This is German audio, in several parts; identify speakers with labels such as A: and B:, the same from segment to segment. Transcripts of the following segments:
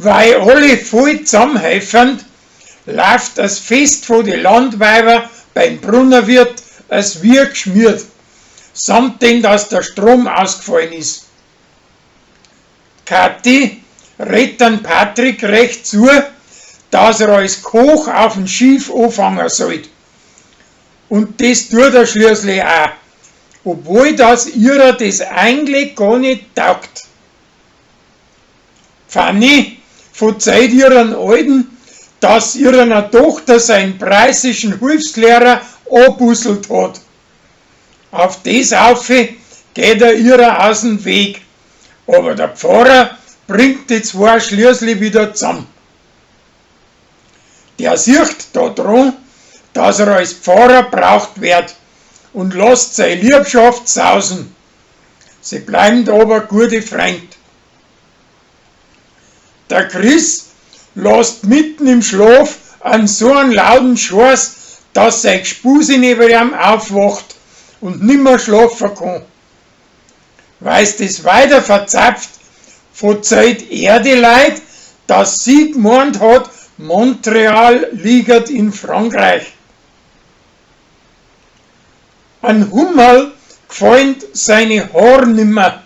A: weil alle voll zusammenhelfen, läuft das Fest von den Landweiber beim Brunnerwirt als wie geschmiert, samt dem, dass der Strom ausgefallen ist. Kathi redet dann Patrick recht zu, dass er als Koch auf dem Schiff anfangen soll. Und das tut er schließlich auch, obwohl das ihrer das eigentlich gar nicht taugt. Fanny verzeiht ihren Alten, dass ihrer Tochter seinen preußischen Hilfslehrer abbusselt hat. Auf das auf geht er ihrer aus dem Weg, aber der Pfarrer bringt die zwei schließlich wieder zusammen. Der sieht da dran, dass er als Pfarrer braucht wird und lässt seine Liebschaft sausen. Sie bleiben aber gute Freunde. Der Chris lässt mitten im Schlaf an so einen lauten Scheiß, dass sein Gespuse neben ihm aufwacht und nimmer schlafen kann. Weil's das weiter verzapft, verzeiht er die Leute, dass sie gemeint hat, Montreal liegt in Frankreich. An Hummel gefallen seine Haare nimmer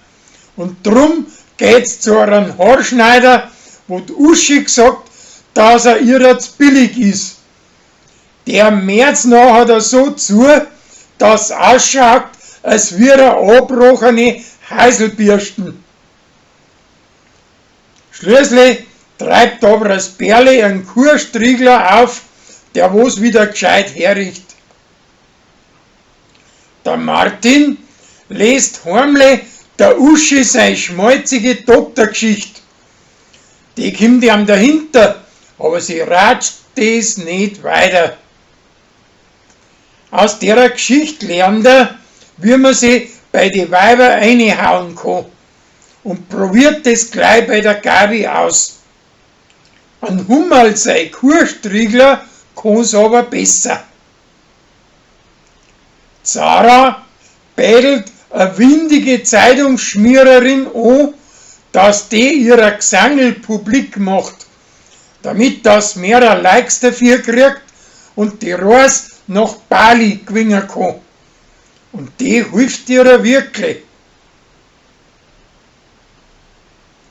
A: und drum geht's zu einem Haarschneider, wo die Uschi gesagt, dass er ihr zu billig ist. Der März nachher so zu, dass es ausschaut, als wäre eine abgebrochene Heiselbürsten. Schließlich treibt aber das Bärli einen Kurstriegler auf, der wo's wieder gescheit herricht. Der Martin liest heimlich der Uschi seine schmalzige Doktorgeschichte. Die kommt ihm dahinter, aber sie ratscht das nicht weiter. Aus der Geschichte lernt er, wie man sie bei den Weibern reinhauen kann und probiert das gleich bei der Gabi aus. An Hummel sein Kurstriegler kann's aber besser. Sarah bettelt eine windige Zeitungsschmiererin an, dass die ihrer Gesangel publik macht, damit das mehr Likes dafür kriegt und die Reise nach Bali gewinnen kann. Und die hilft ihr wirklich.